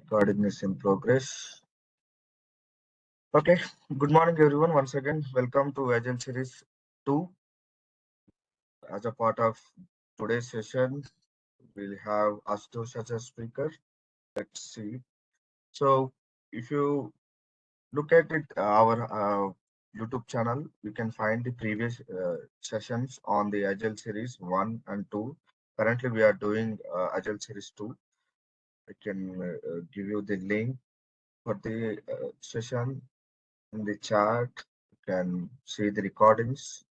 Recording is in progress. Okay, good morning everyone. Once again, welcome to Agile Series 2. As a part of today's session, we'll have Ashuthosh as a speaker. Let's see. So, if you look at it, our YouTube channel, you can find the previous sessions on the Agile Series 1 and 2. Currently, we are doing Agile Series 2. I can give you the link for the session in the chat. You can see the recordings.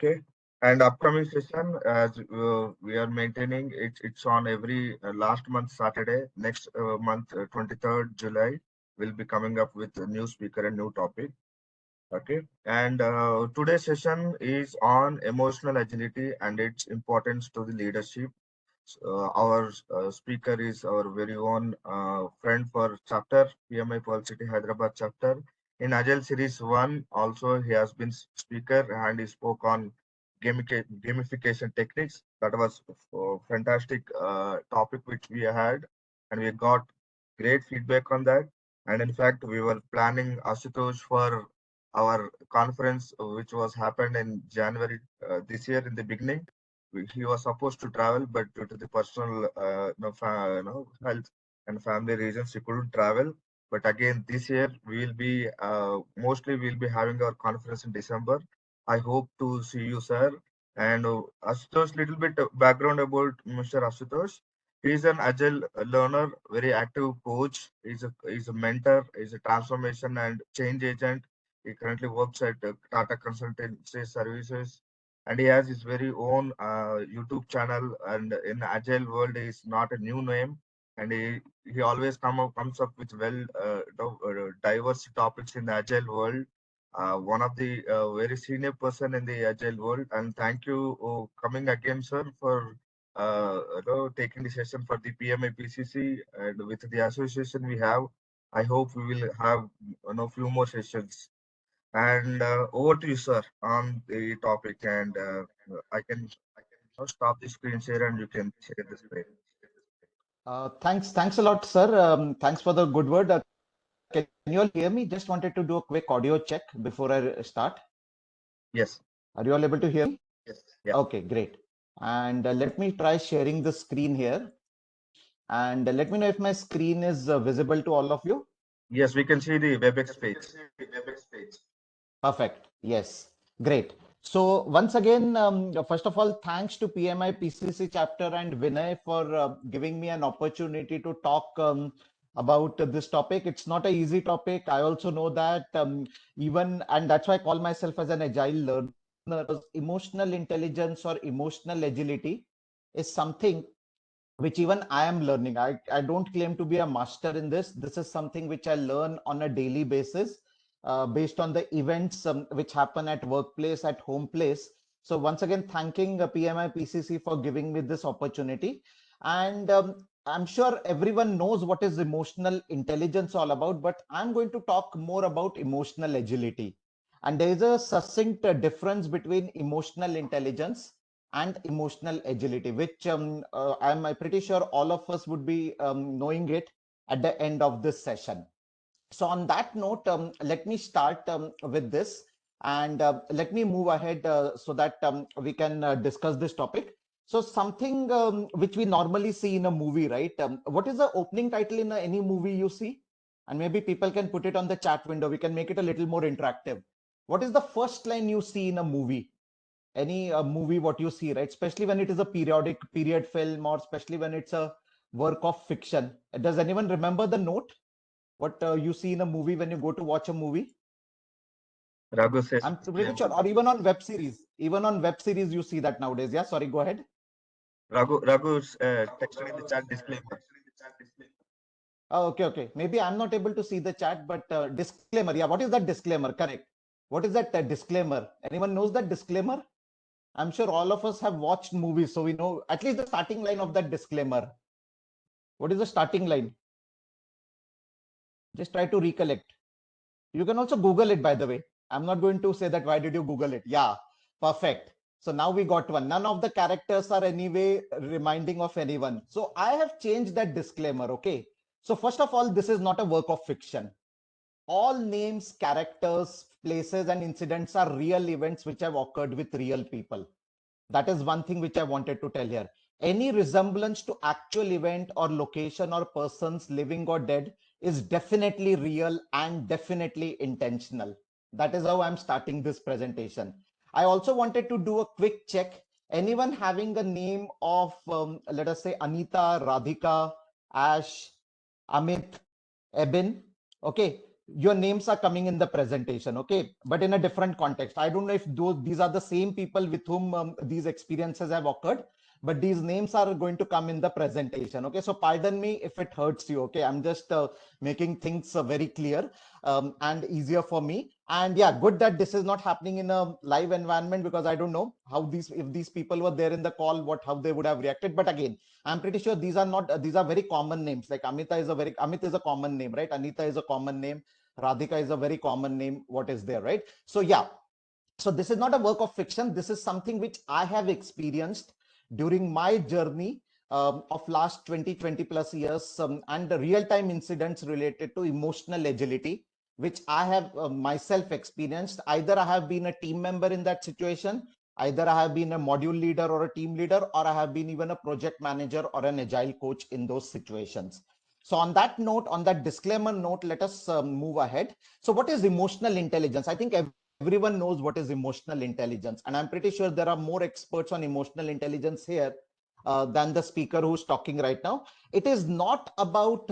Okay. And upcoming session, as we are maintaining it, it's on every last month Saturday. Next month, 23rd July, we'll be coming up with a new speaker and new topic. Okay. And today's session is on emotional agility and its importance to the leadership. Our speaker is our very own friend for chapter PMI Policy Hyderabad chapter. In Agile Series 1, also he has been speaker and he spoke on gamification techniques. That was a fantastic topic which we had, and we got great feedback on that. And in fact, we were planning Ashutosh for our conference, which was happened in January this year in the beginning. He was supposed to travel, but due to the personal health and family reasons, he couldn't travel. But again, this year we will be mostly we'll be having our conference in December. I hope to see you, sir. And Ashutosh, little bit background about Mr. Ashutosh. He is an agile learner, very active coach. He's a mentor. He's a transformation and change agent. He currently works at Tata Consultancy Services, and he has his very own YouTube channel. And in Agile world, he is not a new name, and he always comes up with diverse topics in the Agile world. One of the very senior person in the Agile world. And thank you coming again, sir, for taking the session for the PMI PCC and with the association we have. I hope we will have few more sessions. And over to you, sir, on the topic. And I can stop the screen share and you can share the screen. Thanks a lot, sir. Thanks for the good word. Can you all hear me? Just wanted to do a quick audio check before I start. Yes. Are you all able to hear me? Yes. Yeah. Okay, great. And let me try sharing the screen here. And let me know if my screen is visible to all of you. Yes, we can see the WebEx page. Perfect. Yes. Great. So once again, first of all, thanks to PMI PCC chapter and Vinay for giving me an opportunity to talk about this topic. It's not an easy topic. I also know that and that's why I call myself as an agile learner. Emotional intelligence or emotional agility is something which even I am learning. I don't claim to be a master in this. This is something which I learn on a daily basis based on the events which happen at workplace, at home place. So once again, thanking PMI PCC for giving me this opportunity. And I'm sure everyone knows what is emotional intelligence all about, but I'm going to talk more about emotional agility. And there is a succinct difference between emotional intelligence and emotional agility, which I'm pretty sure all of us would be knowing it at the end of this session. So on that note, let me start with this, and let me move ahead so that we can discuss this topic. So something which we normally see in a movie, right? What is the opening title in any movie you see? And maybe people can put it on the chat window. We can make it a little more interactive. What is the first line you see in a movie? Any movie what you see, right? Especially when it is a period film, or especially when it's a work of fiction. Does anyone remember the note? What you see in a movie when you go to watch a movie? Raghu says, I'm pretty sure, or even on web series. Even on web series, you see that nowadays. Yeah, sorry, go ahead. Raghu's texted in the chat disclaimer. Oh, okay. Maybe I'm not able to see the chat, but disclaimer. Yeah, what is that disclaimer? Correct. What is that disclaimer? Anyone knows that disclaimer? I'm sure all of us have watched movies, so we know at least the starting line of that disclaimer. What is the starting line? Just try to recollect. You can also Google it, by the way. I'm not going to say that why did you Google it. Yeah, perfect. So now we got one. None of the characters are anyway reminding of anyone. So I have changed that disclaimer. Okay. So first of all, this is not a work of fiction. All names, characters, places, and incidents are real events which have occurred with real people. That is one thing which I wanted to tell here. Any resemblance to actual event or location or persons living or dead is definitely real and definitely intentional. That is how I'm starting this presentation. I also wanted to do a quick check. Anyone having a name of, let us say, Anita, Radhika, Ash, Amit, Ebin? Okay, your names are coming in the presentation, okay, but in a different context. I don't know if these are the same people with whom these experiences have occurred, but these names are going to come in the presentation. Okay, so pardon me if it hurts you. Okay, I'm just making things very clear and easier for me. And yeah, good that this is not happening in a live environment, because I don't know how these, if these people were there in the call, what, how they would have reacted. But again, I'm pretty sure these are not, these are very common names. Like Amit is a common name, right? Anita is a common name. Radhika is a very common name. What is there, right? So yeah, so this is not a work of fiction. This is something which I have experienced during my journey of last 20 plus years, and the real-time incidents related to emotional agility, which I have myself experienced. Either I have been a team member in that situation, either I have been a module leader or a team leader, or I have been even a project manager or an agile coach in those situations. So on that note, on that disclaimer note, let us move ahead. So what is emotional intelligence? I think everyone knows what is emotional intelligence, and I'm pretty sure there are more experts on emotional intelligence here than the speaker who's talking right now. It is not about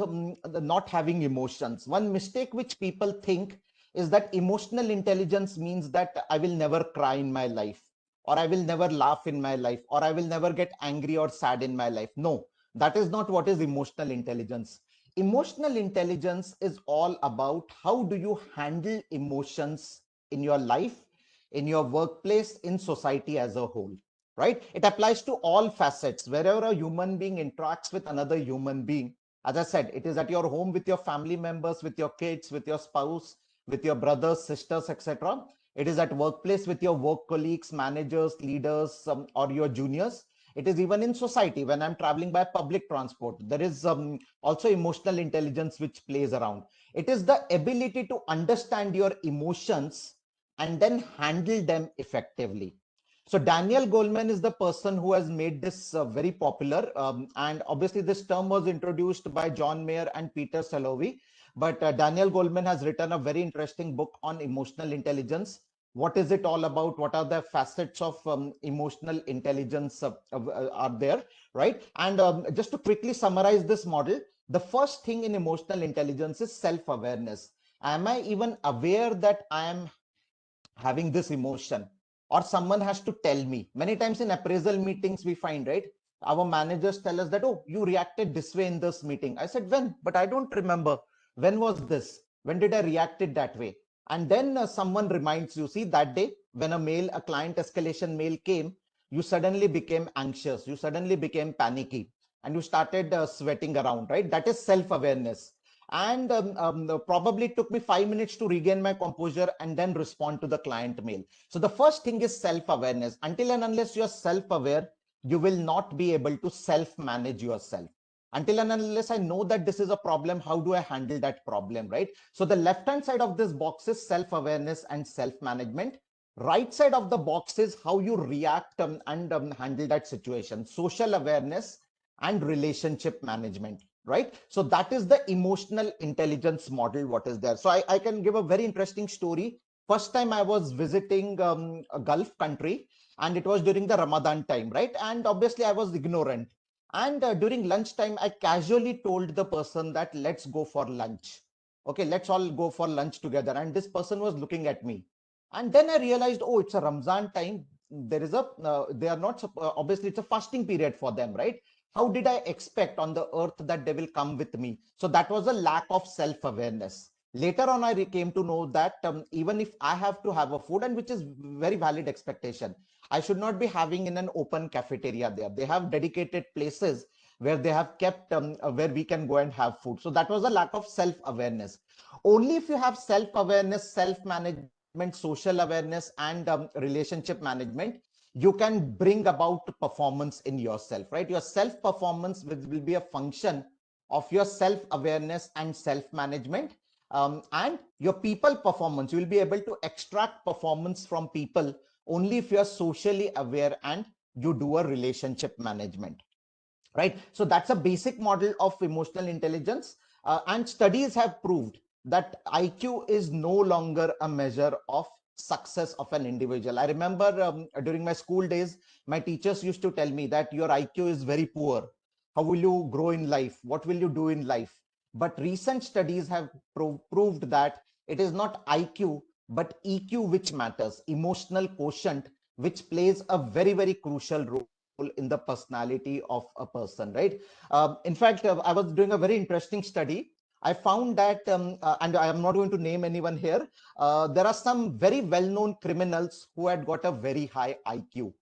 not having emotions. One mistake which people think is that emotional intelligence means that I will never cry in my life, or I will never laugh in my life, or I will never get angry or sad in my life. No, that is not what is emotional intelligence. Emotional intelligence is all about how do you handle emotions in your life, in your workplace, in society as a whole, right? It applies to all facets. Wherever a human being interacts with another human being, as I said, it is at your home with your family members, with your kids, with your spouse, with your brothers, sisters, etc. It is at workplace with your work colleagues, managers, leaders, or your juniors. It is even in society when I'm traveling by public transport. There is also emotional intelligence which plays around. It is the ability to understand your emotions and then handle them effectively. So Daniel Goleman is the person who has made this very popular. And obviously this term was introduced by John Mayer and Peter Salovey. But Daniel Goleman has written a very interesting book on emotional intelligence. What is it all about? What are the facets of emotional intelligence are there, right? And just to quickly summarize this model, the first thing in emotional intelligence is self-awareness. Am I even aware that I am having this emotion, or someone has to tell me? Many times in appraisal meetings we find, right, our managers tell us that, oh, you reacted this way in this meeting. I said, when? But I don't remember. When was this? When did I react it that way? And then someone reminds you, see, that day when a client escalation mail came, you suddenly became anxious, you suddenly became panicky, and you started sweating around, right? That is self-awareness. And probably it took me 5 minutes to regain my composure and then respond to the client mail. So the first thing is self-awareness. Until and unless you're self-aware, you will not be able to self-manage yourself. Until and unless I know that this is a problem, how do I handle that problem, right? So the left hand side of this box is self-awareness and self-management. Right side of the box is how you react and handle that situation, social awareness and relationship management, right? So that is the emotional intelligence model what is there. So I can give a very interesting story. First time I was visiting a Gulf country, and it was during the Ramadan time, right? And obviously I was ignorant, and during lunchtime I casually told the person that let's go for lunch. Okay, let's all go for lunch together. And this person was looking at me, and then I realized, oh, it's a Ramzan time. There is a they are not obviously it's a fasting period for them, right? How did I expect on the earth that they will come with me? So that was a lack of self-awareness. Later on, I came to know that even if I have to have a food, and which is very valid expectation, I should not be having in an open cafeteria there. They have dedicated places where they have kept where we can go and have food. So that was a lack of self-awareness. Only if you have self-awareness, self-management, social awareness, and relationship management, you can bring about performance in yourself, right? Your self performance will be a function of your self awareness and self management. And your people performance, you will be able to extract performance from people only if you are socially aware and you do a relationship management, right? So that's a basic model of emotional intelligence. And studies have proved that IQ is no longer a measure of success of an individual. I remember during my school days, my teachers used to tell me that your IQ is very poor. How will you grow in life? What will you do in life? But recent studies have proved that it is not IQ, but EQ which matters, emotional quotient, which plays a very, very crucial role in the personality of a person, right? In fact, I was doing a very interesting study. I found that, and I am not going to name anyone here, there are some very well-known criminals who had got a very high IQ.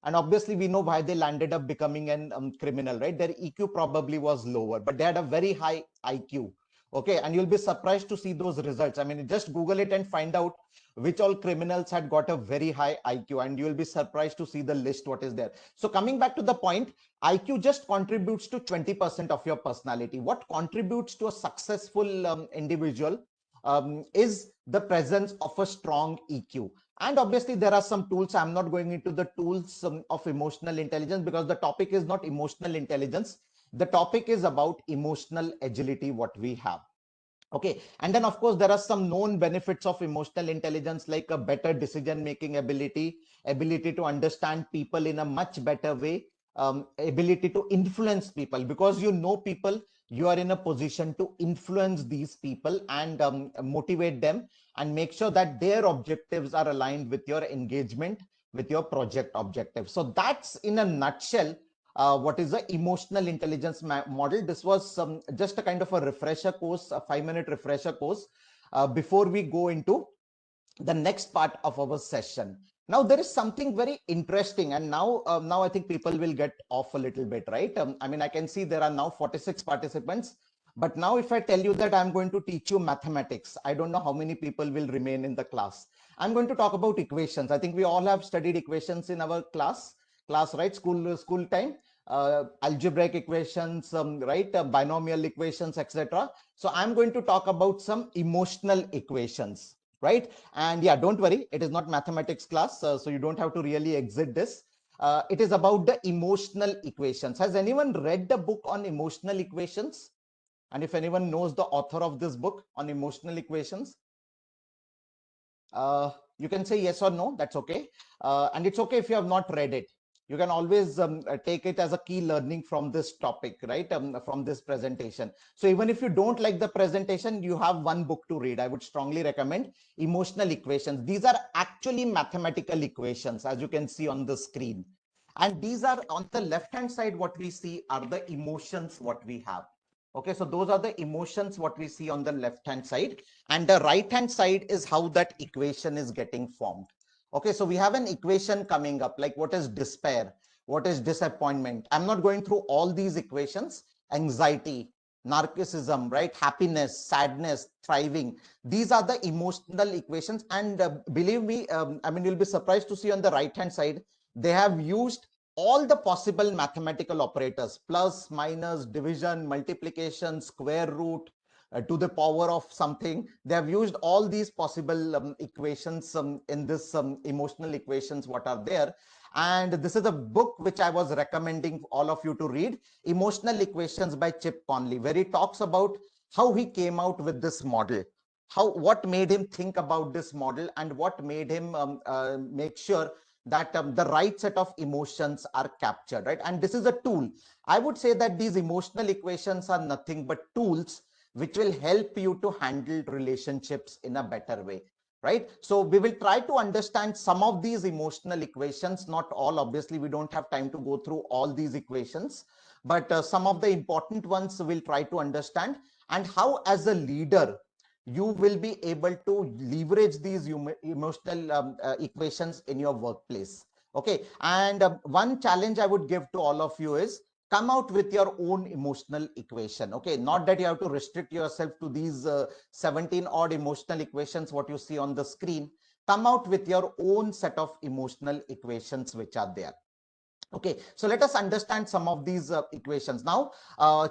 And obviously, we know why they landed up becoming an criminal, right? Their EQ probably was lower, but they had a very high IQ. Okay, and you'll be surprised to see those results. I mean, just Google it and find out which all criminals had got a very high IQ, and you'll be surprised to see the list what is there. So, coming back to the point, IQ just contributes to 20% of your personality. What contributes to a successful individual is the presence of a strong EQ. And obviously, there are some tools. I'm not going into the tools of emotional intelligence because the topic is not emotional intelligence. The topic is about emotional agility, what we have. Okay. And then, of course, there are some known benefits of emotional intelligence, like a better decision making ability, ability to understand people in a much better way, ability to influence people, because you know people, you are in a position to influence these people and motivate them and make sure that their objectives are aligned with your engagement, with your project objectives. So that's in a nutshell what is the emotional intelligence model. This was just a kind of a refresher course, a 5-minute refresher course before we go into the next part of our session. Now there is something very interesting, and now I think people will get off a little bit, right? I mean, I can see there are now 46 participants, but now if I tell you that I'm going to teach you mathematics, I don't know how many people will remain in the class. I'm going to talk about equations. I think we all have studied equations in our class, right? School time. Algebraic equations, right? Binomial equations, etc. So I'm going to talk about some emotional equations, right? And yeah, don't worry, it is not mathematics class, so you don't have to really exit this. It is about the emotional equations. Has anyone read the book on emotional equations? And if anyone knows the author of this book on emotional equations, you can say yes or no, that's okay. And it's okay if you have not read it. You can always take it as a key learning from this topic, right? From this presentation. So even if you don't like the presentation, you have one book to read. I would strongly recommend Emotional Equations. These are actually mathematical equations, as you can see on the screen. And these are on the left-hand side, what we see are the emotions, what we have. Okay, so those are the emotions, what we see on the left-hand side. And the right-hand side is how that equation is getting formed. Okay, so we have an equation coming up, like what is despair? What is disappointment? I'm not going through all these equations. Anxiety, narcissism, right? Happiness, sadness, thriving. These are the emotional equations. And believe me, I mean, you'll be surprised to see on the right-hand side, they have used all the possible mathematical operators, plus, minus, division, multiplication, square root, to the power of something. They have used all these possible equations in this emotional equations what are there. And this is a book which I was recommending all of you to read, Emotional Equations by Chip Conley, where he talks about how he came out with this model, what made him think about this model, and what made him make sure that the right set of emotions are captured, right? And this is a tool. I would say that these emotional equations are nothing but tools which will help you to handle relationships in a better way, right? So we will try to understand some of these emotional equations, not all. Obviously, we don't have time to go through all these equations, but some of the important ones we'll try to understand, and how, as a leader, you will be able to leverage these emotional equations in your workplace. Okay, and one challenge I would give to all of you is come out with your own emotional equation. Okay, not that you have to restrict yourself to these 17 odd emotional equations what you see on the screen, come out with your own set of emotional equations which are there. Okay, so let us understand some of these equations. Now,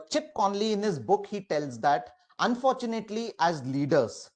Chip Conley in his book, he tells that unfortunately, as leaders,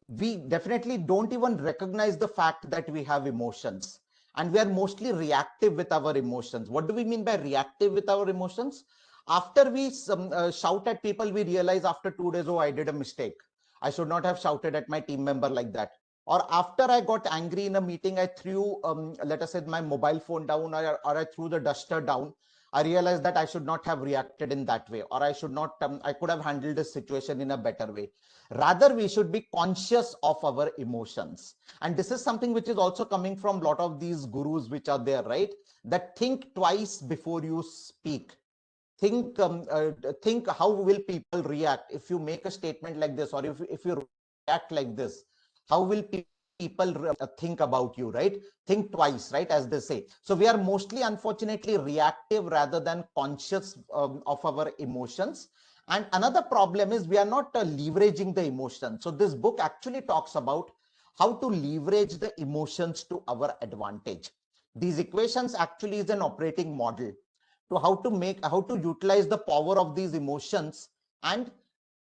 we definitely don't even recognize the fact that we have emotions, and we are mostly reactive with our emotions. What do we mean by reactive with our emotions? After we shout at people, we realize after 2 days, oh, I did a mistake. I should not have shouted at my team member like that. Or after I got angry in a meeting, I threw, let us say, my mobile phone down, or I threw the duster down. I realized that I should not have reacted in that way, or I should not, I could have handled this situation in a better way. Rather, we should be conscious of our emotions. And this is something which is also coming from a lot of these gurus which are there, right? That think twice before you speak. Think, think how will people react if you make a statement like this, or if you react like this, how will people think about you, right? Think twice, right, as they say. So we are mostly, unfortunately, reactive rather than conscious of our emotions. And another problem is we are not leveraging the emotion. So this book actually talks about how to leverage the emotions to our advantage. These equations actually is an operating model to how to utilize the power of these emotions and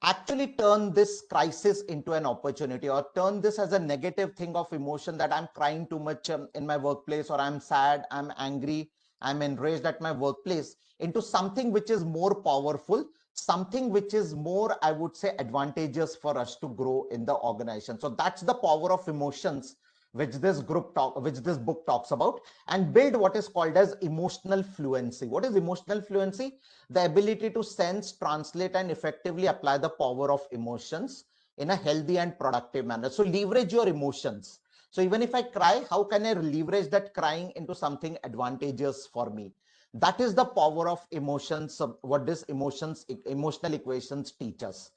actually turn this crisis into an opportunity, or turn this as a negative thing of emotion, that I'm crying too much in my workplace, or I'm sad, I'm angry, I'm enraged at my workplace, into something which is more powerful, something which is more, I would say, advantageous for us to grow in the organization. So that's the power of emotions which which this book talks about, and build what is called as emotional fluency. What is emotional fluency? The ability to sense, translate, and effectively apply the power of emotions in a healthy and productive manner. So leverage your emotions. So even if I cry, how can I leverage that crying into something advantageous for me? That is the power of emotions, what this emotional equations teach us.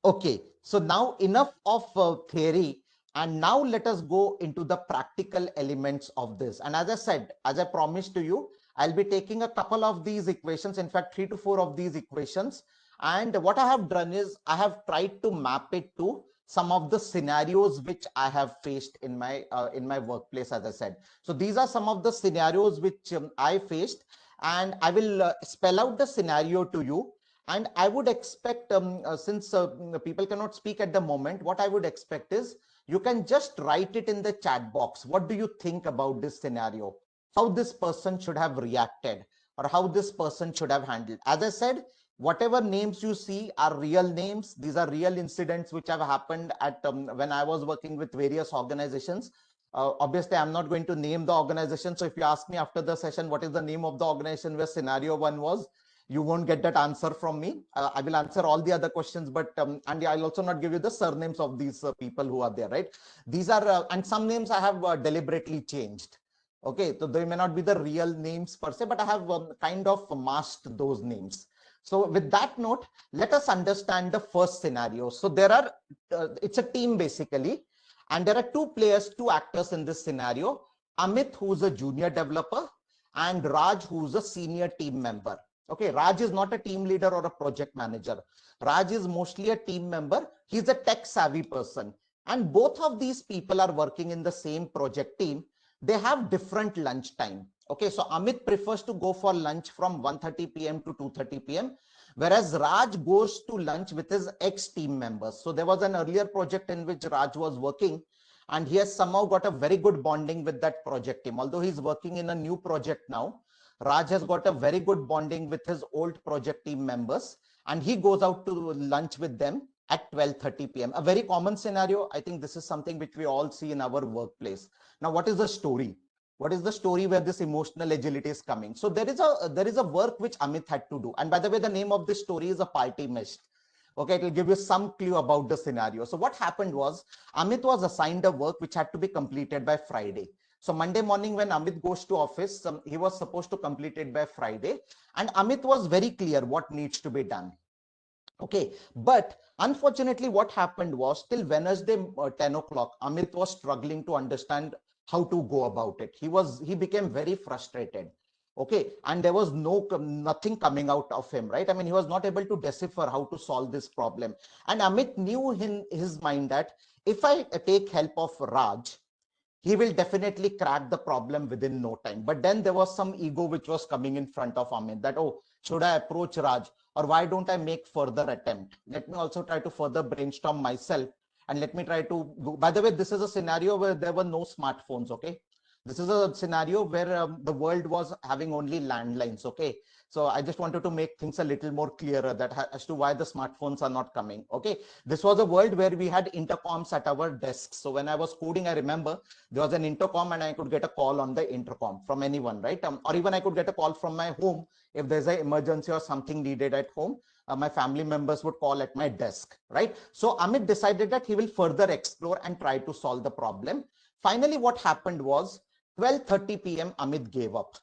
Okay, so now enough of theory, and now let us go into the practical elements of this. And as I said, as I promised to you, I'll be taking a couple of these equations, in fact, 3 to 4 of these equations. And what I have done is I have tried to map it to some of the scenarios which I have faced in my workplace, as I said. So these are some of the scenarios which I faced, and I will spell out the scenario to you. And I would expect, since people cannot speak at the moment, what I would expect is you can just write it in the chat box. What do you think about this scenario? How this person should have reacted, or how this person should have handled. As I said, whatever names you see are real names. These are real incidents which have happened at when I was working with various organizations. Obviously, I'm not going to name the organization. So if you ask me after the session, what is the name of the organization where scenario one was, you won't get that answer from me. I will answer all the other questions, but and I'll also not give you the surnames of these people who are there, right? These are and some names I have deliberately changed. Okay, so they may not be the real names per se, but I have kind of masked those names. So with that note, let us understand the first scenario. So there are it's a team basically, and there are two players, two actors in this scenario: Amit, who's a junior developer, and Raj, who's a senior team member. Okay, Raj is not a team leader or a project manager. Raj is mostly a team member. He's a tech savvy person. And both of these people are working in the same project team. They have different lunch time. Okay, so Amit prefers to go for lunch from 1:30 p.m. to 2:30 p.m., whereas Raj goes to lunch with his ex-team members. So there was an earlier project in which Raj was working, and he has somehow got a very good bonding with that project team. Although he's working in a new project now, Raj has got a very good bonding with his old project team members, and he goes out to lunch with them at 12:30 p.m. A very common scenario. I think this is something which we all see in our workplace. Now, what is the story? What is the story where this emotional agility is coming? So there is a work which Amit had to do. And by the way, the name of this story is a party mist. Okay, it will give you some clue about the scenario. So what happened was Amit was assigned a work which had to be completed by Friday. So Monday morning when Amit goes to office, he was supposed to complete it by Friday. And Amit was very clear what needs to be done. Okay, but unfortunately, what happened was till Wednesday 10 o'clock, Amit was struggling to understand how to go about it. He became very frustrated. Okay, and there was nothing coming out of him, right? I mean, he was not able to decipher how to solve this problem. And Amit knew in his mind that if I take help of Raj, he will definitely crack the problem within no time. But then there was some ego which was coming in front of Amit that, oh, should I approach Raj, or why don't I make further attempt? Let me also try to further brainstorm myself, and let me try to go. By the way, this is a scenario where there were no smartphones. Okay, this is a scenario where the world was having only landlines. Okay, so I just wanted to make things a little more clearer that as to why the smartphones are not coming. Okay, this was a world where we had intercoms at our desks. So when I was coding, I remember there was an intercom and I could get a call on the intercom from anyone, right? Or even I could get a call from my home if there's an emergency or something needed at home. My family members would call at my desk, right? So Amit decided that he will further explore and try to solve the problem. Finally, what happened was 12:30 p.m. Amit gave up.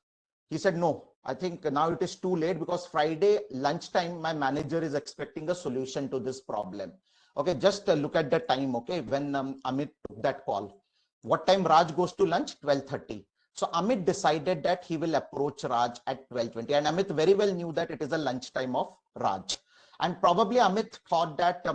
He said, no, I think now it is too late because Friday lunchtime, my manager is expecting a solution to this problem. Okay, just look at the time, okay, when Amit took that call. What time Raj goes to lunch? 12:30. So Amit decided that he will approach Raj at 12:20. And Amit very well knew that it is a lunchtime of Raj. And probably Amit thought that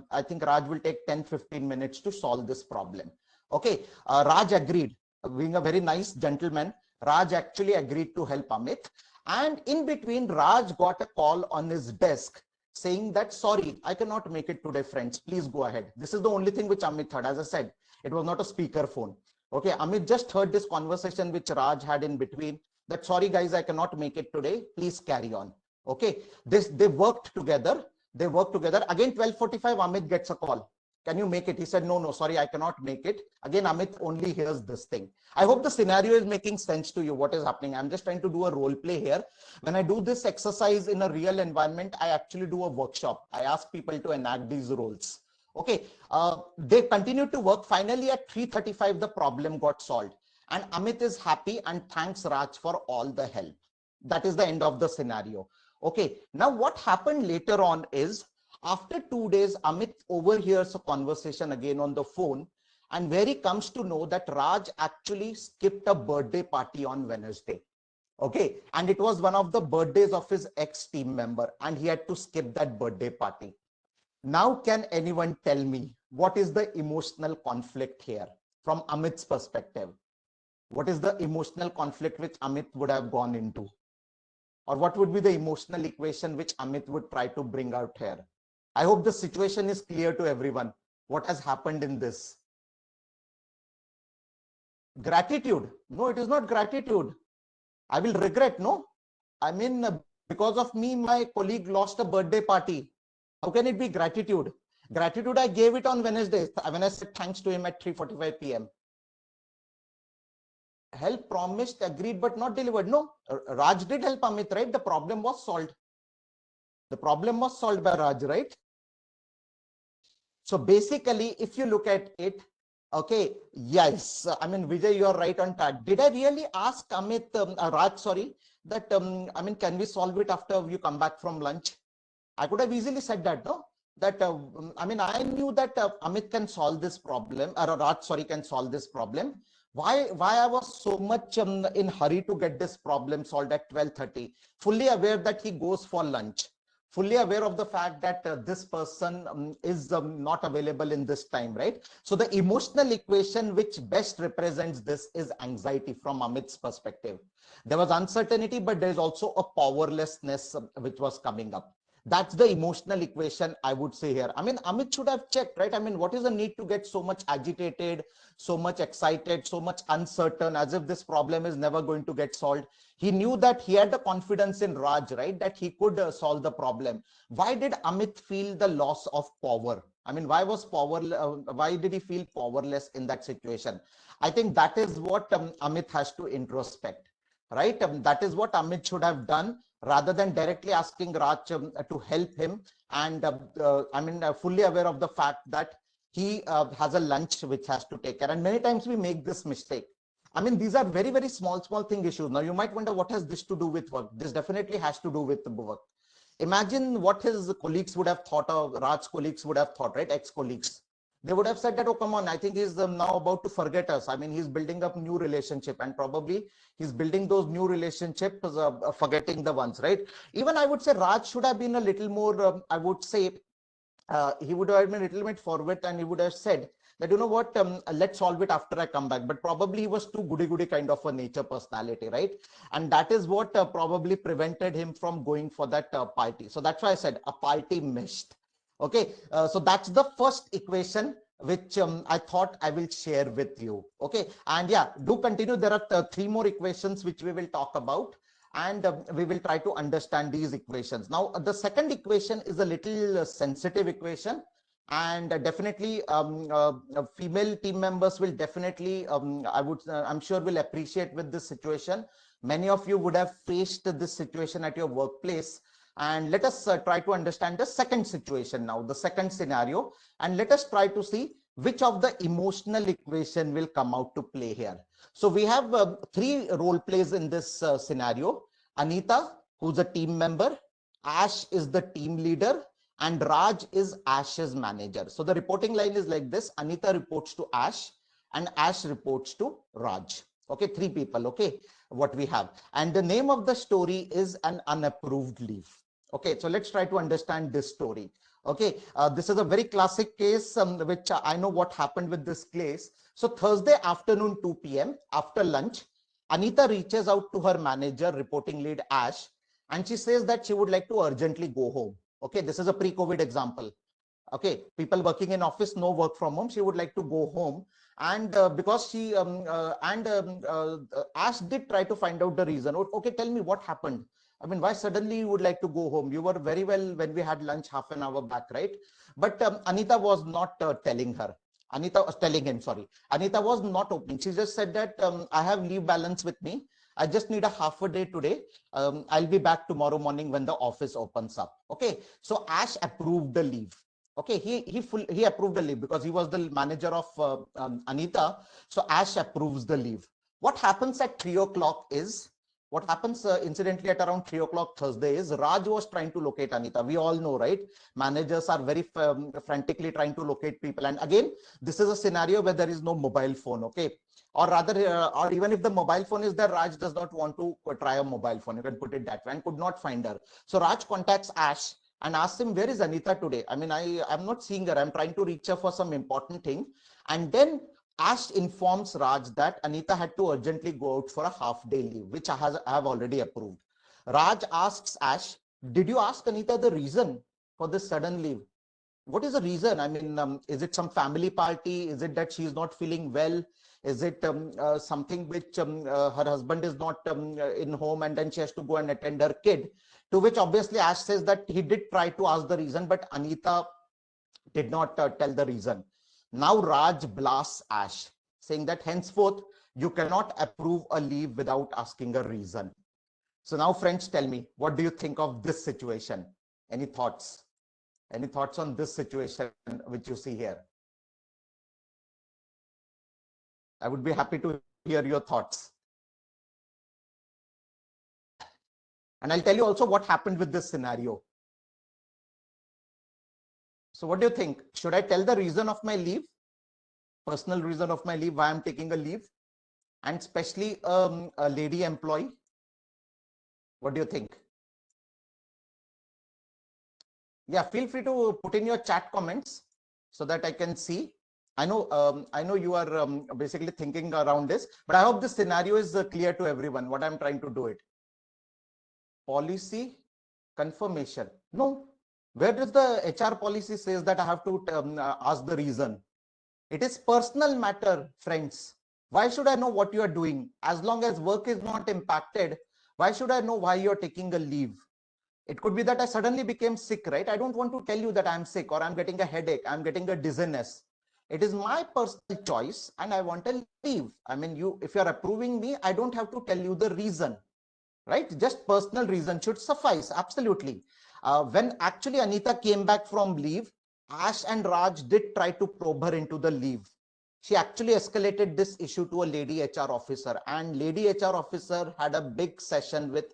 I think Raj will take 10-15 minutes to solve this problem. Okay, Raj agreed. Being a very nice gentleman, Raj actually agreed to help Amit. And in between, Raj got a call on his desk saying that, sorry, I cannot make it today, friends. Please go ahead. This is the only thing which Amit heard. As I said, it was not a speaker phone. Okay, Amit just heard this conversation which Raj had in between that, sorry, guys, I cannot make it today. Please carry on. Okay, they worked together. They worked together. Again, 12:45, Amit gets a call. Can you make it? He said, no, sorry, I cannot make it. Again, Amit only hears this thing. I hope the scenario is making sense to you, what is happening. I'm just trying to do a role play here. When I do this exercise in a real environment, I actually do a workshop. I ask people to enact these roles. Okay, they continued to work. Finally, at 3:35, the problem got solved. And Amit is happy and thanks Raj for all the help. That is the end of the scenario. Okay, now what happened later on is, after 2 days, Amit overhears a conversation again on the phone, and where he comes to know that Raj actually skipped a birthday party on Wednesday. Okay, and it was one of the birthdays of his ex-team member, and he had to skip that birthday party. Now, can anyone tell me what is the emotional conflict here from Amit's perspective? What is the emotional conflict which Amit would have gone into? Or what would be the emotional equation which Amit would try to bring out here? I hope the situation is clear to everyone. What has happened in this? Gratitude. No, it is not gratitude. I will regret, no? I mean, because of me, my colleague lost a birthday party. How can it be gratitude? Gratitude, I gave it on Wednesday when I said thanks to him at 3:45 p.m. Help promised, agreed, but not delivered. No, Raj did help Amit, right? The problem was solved. The problem was solved by Raj, right? So basically, if you look at it, okay, yes, I mean, Vijay, you're right on that. Did I really ask Amit, Raj, sorry, that, I mean, can we solve it after you come back from lunch? I could have easily said that, no? That, I mean, I knew that Amit can solve this problem, or Raj, sorry, can solve this problem. Why I was so much in hurry to get this problem solved at 12:30, fully aware that he goes for lunch, fully aware of the fact that this person is not available in this time, right? So the emotional equation which best represents this is anxiety from Amit's perspective. There was uncertainty, but there's also a powerlessness which was coming up. That's the emotional equation I would say here. I mean, Amit should have checked, right? I mean, what is the need to get so much agitated, so much excited, so much uncertain, as if this problem is never going to get solved? He knew that he had the confidence in Raj, right? That he could solve the problem. Why did Amit feel the loss of power? I mean, why did he feel powerless in that situation? I think that is what Amit has to introspect, right? That is what Amit should have done rather than directly asking Raj to help him. And I mean, fully aware of the fact that he has a lunch which has to take care. And many times we make this mistake. I mean, these are very, very small thing issues. Now, you might wonder, what has this to do with work? This definitely has to do with the work. Imagine what his colleagues would have thought, of Raj's colleagues would have thought, right? Ex-colleagues. They would have said that, oh, come on, I think he's now about to forget us. I mean, he's building up new relationship, and probably he's building those new relationships, forgetting the ones, right? Even I would say Raj should have been a little more, I would say, he would have been a little bit forward, and he would have said that, you know what, let's solve it after I come back. But probably he was too goody kind of a nature personality, right? And that is what probably prevented him from going for that party. So that's why I said a party missed. Okay, so that's the first equation which I thought I will share with you. Okay, and yeah, do continue. There are three more equations which we will talk about, and we will try to understand these equations. Now, the second equation is a little sensitive equation, and definitely female team members will definitely, I'm sure will appreciate with this situation. Many of you would have faced this situation at your workplace. And let us try to understand the second situation now, the second scenario, and let us try to see which of the emotional equation will come out to play here. So we have three role plays in this scenario. Anita, who's a team member, Ash is the team leader, and Raj is Ash's manager. So the reporting line is like this: Anita reports to Ash, and Ash reports to Raj. Okay, three people. Okay, what we have, and the name of the story is an unapproved leave. Okay, so let's try to understand this story. Okay, this is a very classic case, which I know what happened with this case. So Thursday afternoon, 2 p.m. after lunch, Anita reaches out to her manager, reporting lead Ash, and she says that she would like to urgently go home. Okay, this is a pre-COVID example. Okay, people working in office, no work from home. She would like to go home, and because she Ash did try to find out the reason. Okay, tell me what happened. I mean, why suddenly you would like to go home? You were very well when we had lunch half an hour back, right? But Anita was not telling her. Anita was telling him, sorry. Anita was not opening. She just said that I have leave balance with me. I just need a half a day today. I'll be back tomorrow morning when the office opens up. Okay. So Ash approved the leave. Okay, he approved the leave because he was the manager of Anita. So Ash approves the leave. What happens at 3 o'clock is, what happens incidentally at around 3 o'clock Thursday is, Raj was trying to locate Anita. We all know, right? Managers are very frantically trying to locate people. And again, this is a scenario where there is no mobile phone. Okay. Or rather, or even if the mobile phone is there, Raj does not want to try a mobile phone. You can put it that way, and could not find her. So Raj contacts Ash and asks him, where is Anita today? I mean, I'm not seeing her. I'm trying to reach her for some important thing. And then Ash informs Raj that Anita had to urgently go out for a half-day leave, which I have already approved. Raj asks Ash, did you ask Anita the reason for this sudden leave? What is the reason? I mean, is it some family party? Is it that she is not feeling well? Is it something which her husband is not in home, and then she has to go and attend her kid? To which obviously Ash says that he did try to ask the reason, but Anita did not tell the reason. Now Raj blasts Ash, saying that henceforth you cannot approve a leave without asking a reason. So now, friends, tell me, what do you think of this situation? Any thoughts? Any thoughts on this situation which you see here? I would be happy to hear your thoughts. And I'll tell you also what happened with this scenario. So what do you think? Should I tell the reason of my leave? Personal reason of my leave, why I'm taking a leave? And especially a lady employee? What do you think? Yeah, feel free to put in your chat comments so that I can see. I know you are basically thinking around this, but I hope this scenario is clear to everyone what I'm trying to do it. Policy confirmation. No, where does the HR policy says that I have to ask the reason? It is personal matter, friends. Why should I know what you are doing? As long as work is not impacted, why should I know why you're taking a leave? It could be that I suddenly became sick, right? I don't want to tell you that I'm sick or I'm getting a headache, I'm getting a dizziness. It is my personal choice and I want to leave. I mean, if you're approving me, I don't have to tell you the reason, right? Just personal reason should suffice. Absolutely. When actually Anita came back from leave, Ash and Raj did try to probe her into the leave. She actually escalated this issue to a lady HR officer, and lady HR officer had a big session with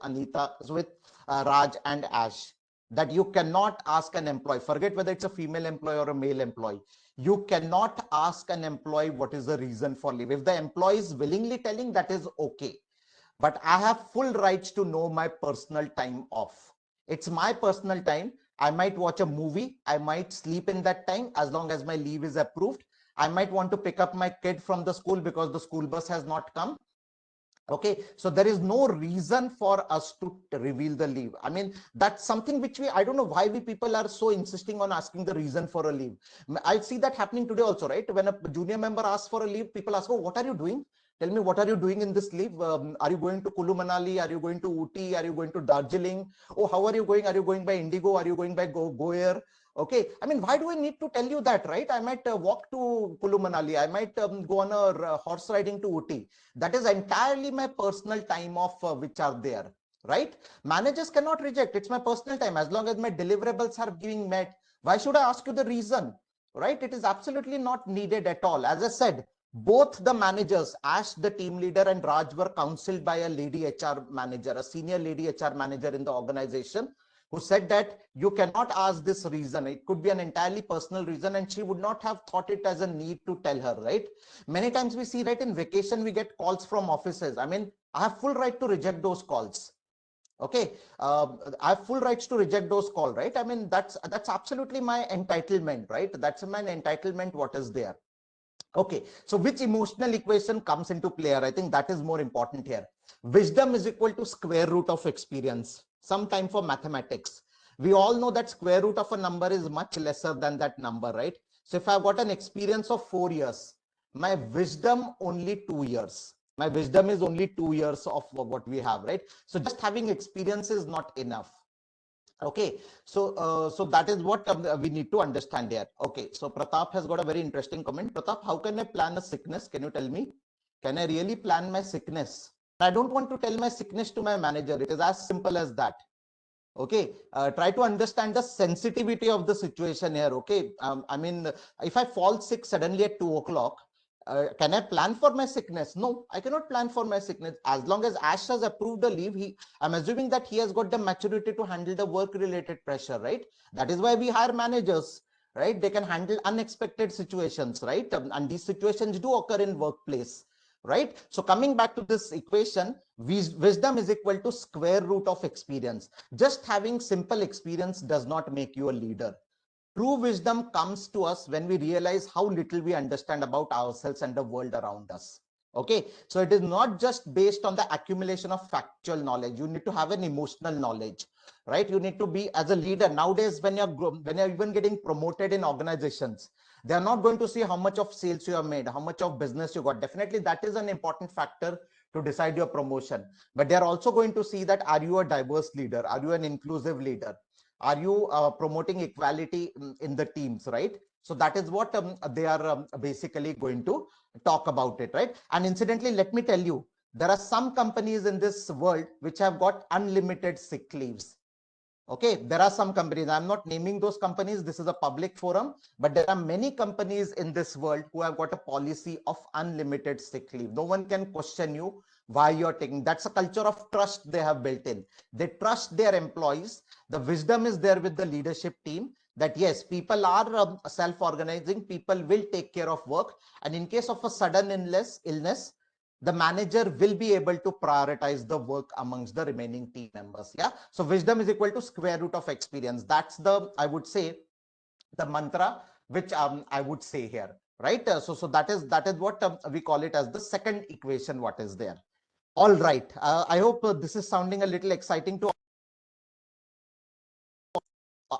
Raj and Ash, that you cannot ask an employee, forget whether it's a female employee or a male employee, you cannot ask an employee what is the reason for leave. If the employee is willingly telling, that is okay. But I have full rights to know my personal time off. It's my personal time. I might watch a movie. I might sleep in that time as long as my leave is approved. I might want to pick up my kid from the school because the school bus has not come. Okay, so there is no reason for us to reveal the leave. I mean, that's something which I don't know why we people are so insisting on asking the reason for a leave. I see that happening today also, right? When a junior member asks for a leave, people ask, oh, what are you doing? Tell me, what are you doing in this leave? Are you going to Kulu Manali? Are you going to Ooty? Are you going to Darjeeling? Oh, how are you going? Are you going by Indigo? Are you going by Go Air? Okay, I mean, why do I need to tell you that, right? I might walk to Kulu Manali. I might go on a horse riding to Ooty. That is entirely my personal time off which are there, right? Managers cannot reject. It's my personal time. As long as my deliverables are being met, why should I ask you the reason, right? It is absolutely not needed at all. As I said, both the managers, Ash, the team leader, and Raj were counseled by a lady HR manager, a senior lady HR manager in the organization, who said that you cannot ask this reason. It could be an entirely personal reason, and she would not have thought it as a need to tell her, right? Many times we see, right, in vacation, we get calls from offices. I mean, I have full right to reject those calls. Okay, I have full rights to reject those calls, right? I mean, that's absolutely my entitlement, right? That's my entitlement, what is there. Okay, so which emotional equation comes into play here? I think that is more important here. Wisdom is equal to square root of experience. Some time for mathematics. We all know that square root of a number is much lesser than that number, right? So if I've got an experience of 4 years, my wisdom only 2 years. My wisdom is only 2 years of what we have, right? So just having experience is not enough. Okay, so that is what we need to understand here. Okay, so Pratap has got a very interesting comment. Pratap, how can I plan a sickness? Can you tell me? Can I really plan my sickness? I don't want to tell my sickness to my manager. It is as simple as that. Okay, try to understand the sensitivity of the situation here. Okay, I mean, if I fall sick suddenly at 2 o'clock, can I plan for my sickness? No, I cannot plan for my sickness. As long as Ash has approved a leave, I'm assuming that he has got the maturity to handle the work related pressure, right? That is why we hire managers, right? They can handle unexpected situations, right? And these situations do occur in workplace, right? So coming back to this equation, wisdom is equal to square root of experience. Just having simple experience does not make you a leader. True wisdom comes to us when we realize how little we understand about ourselves and the world around us. Okay, so it is not just based on the accumulation of factual knowledge. You need to have an emotional knowledge, right? You need to be, as a leader nowadays, when you're even getting promoted in organizations, they are not going to see how much of sales you have made, how much of business you got. Definitely that is an important factor to decide your promotion, but they are also going to see that, are you a diverse leader? Are you an inclusive leader? Are you promoting equality in the teams, right? So that is what they are basically going to talk about it, right? And incidentally, let me tell you, there are some companies in this world which have got unlimited sick leaves. Okay, there are some companies, I'm not naming those companies, this is a public forum, but there are many companies in this world who have got a policy of unlimited sick leave. No one can question you why you're taking. That's a culture of trust they have built in. They trust their employees. The wisdom is there with the leadership team that yes, people are self-organizing, people will take care of work, and in case of a sudden illness, the manager will be able to prioritize the work amongst the remaining team members. Yeah, so wisdom is equal to square root of experience. That's the, I would say, the mantra which I would say here, right? So that is what we call it as the second equation, what is there. All right, I hope this is sounding a little exciting to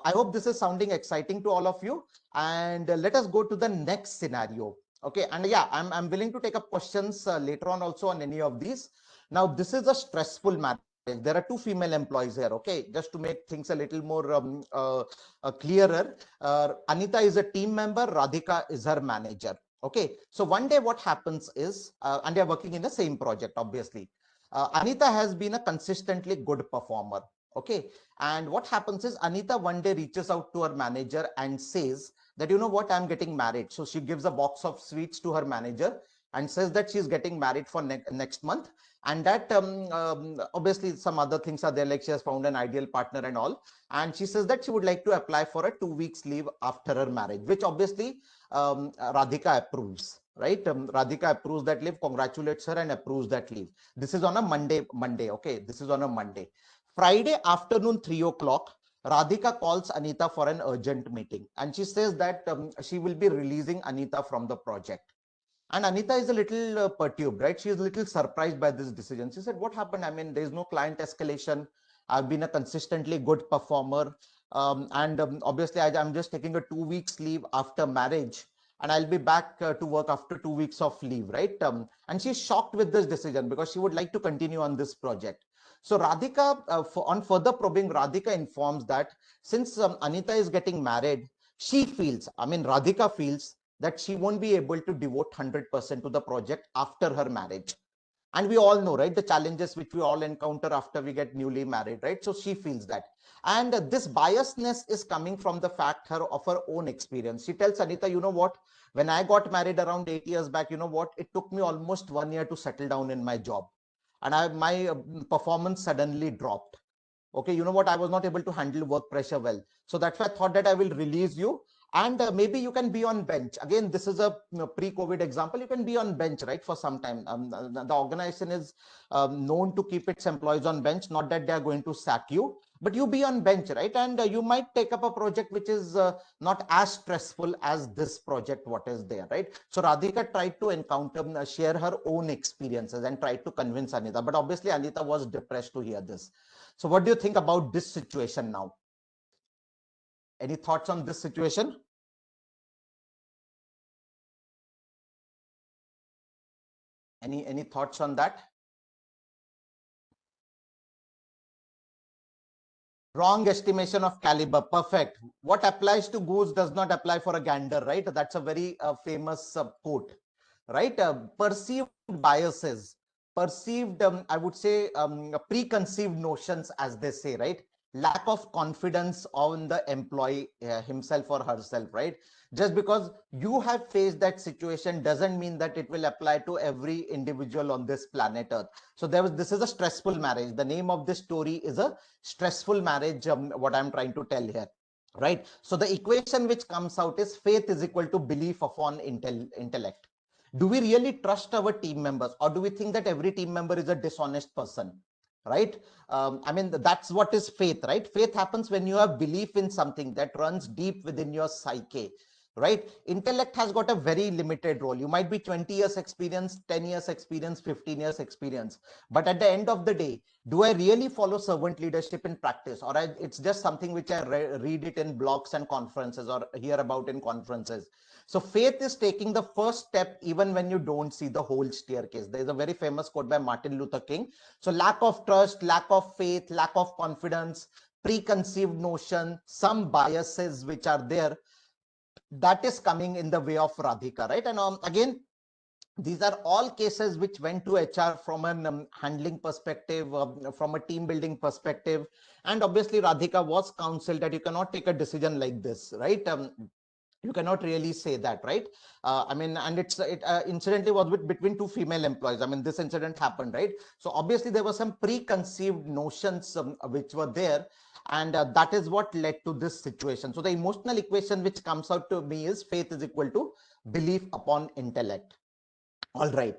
I hope this is sounding exciting to all of you. And let us go to the next scenario. Okay, and yeah, I'm willing to take up questions later on also on any of these. Now, this is a stressful marriage. There are two female employees here. Okay, just to make things a little more clearer. Anita is a team member. Radhika is her manager. Okay, so one day what happens is, and they're working in the same project, obviously. Anita has been a consistently good performer. Okay, and what happens is Anita one day reaches out to her manager and says that, you know what, I'm getting married. So she gives a box of sweets to her manager and says that she's getting married for next month. And that obviously some other things are there, like she has found an ideal partner and all. And she says that she would like to apply for a 2 weeks leave after her marriage, which obviously Radhika approves. Right, Radhika approves that leave, congratulates her and approves that leave. This is on a Monday. Okay, this is on a Monday. Friday afternoon, 3 o'clock, Radhika calls Anita for an urgent meeting, and she says that she will be releasing Anita from the project. And Anita is a little perturbed, right? She is a little surprised by this decision. She said, what happened? I mean, there's no client escalation. I've been a consistently good performer. Obviously, I'm just taking a 2 weeks leave after marriage, and I'll be back to work after 2 weeks of leave, right? And she's shocked with this decision because she would like to continue on this project. So Radhika, on further probing, Radhika informs that since Anita is getting married, she feels, I mean, Radhika feels that she won't be able to devote 100% to the project after her marriage. And we all know, right, the challenges which we all encounter after we get newly married, right? So she feels that. And this biasness is coming from the fact of her own experience. She tells Anita, you know what, when I got married around 8 years back, you know what, it took me almost 1 year to settle down in my job. And my performance suddenly dropped. Okay, you know what, I was not able to handle work pressure well, so that's why I thought that I will release you, and maybe you can be on bench. Again, this is a pre-COVID example. You can be on bench, right, for some time. The organization is known to keep its employees on bench, not that they are going to sack you, but you be on bench, right? And you might take up a project which is not as stressful as this project what is there, right? So Radhika tried to encounter share her own experiences and tried to convince Anita, but obviously Anita was depressed to hear this. So what do you think about this situation now? Any thoughts on this situation? Any thoughts on that? Wrong estimation of caliber. Perfect. What applies to goose does not apply for a gander, right? That's a very famous quote, right? Perceived biases, perceived, I would say, preconceived notions, as they say, right? Lack of confidence on the employee himself or herself, right? Just because you have faced that situation doesn't mean that it will apply to every individual on this planet Earth. So this is a stressful marriage. The name of this story is a stressful marriage, what I'm trying to tell here, right? So the equation which comes out is faith is equal to belief upon intellect. Do we really trust our team members, or do we think that every team member is a dishonest person, right? I mean, that's what is faith, right? Faith happens when you have belief in something that runs deep within your psyche, right? Intellect has got a very limited role. You might be 20 years experience, 10 years experience, 15 years experience, but at the end of the day, do I really follow servant leadership in practice, or it's just something which I read it in blogs and conferences or hear about in conferences? So faith is taking the first step even when you don't see the whole staircase. There's a very famous quote by Martin Luther King. So lack of trust, lack of faith, lack of confidence, preconceived notion, some biases which are there, that is coming in the way of Radhika, right? And again, these are all cases which went to HR from a handling perspective, from a team building perspective. And obviously Radhika was counseled that you cannot take a decision like this, right? You cannot really say that, right? I mean, and it incidentally was between two female employees. I mean, this incident happened, right? So obviously there were some preconceived notions which were there, and that is what led to this situation. So the emotional equation which comes out to me is faith is equal to belief upon intellect. All right,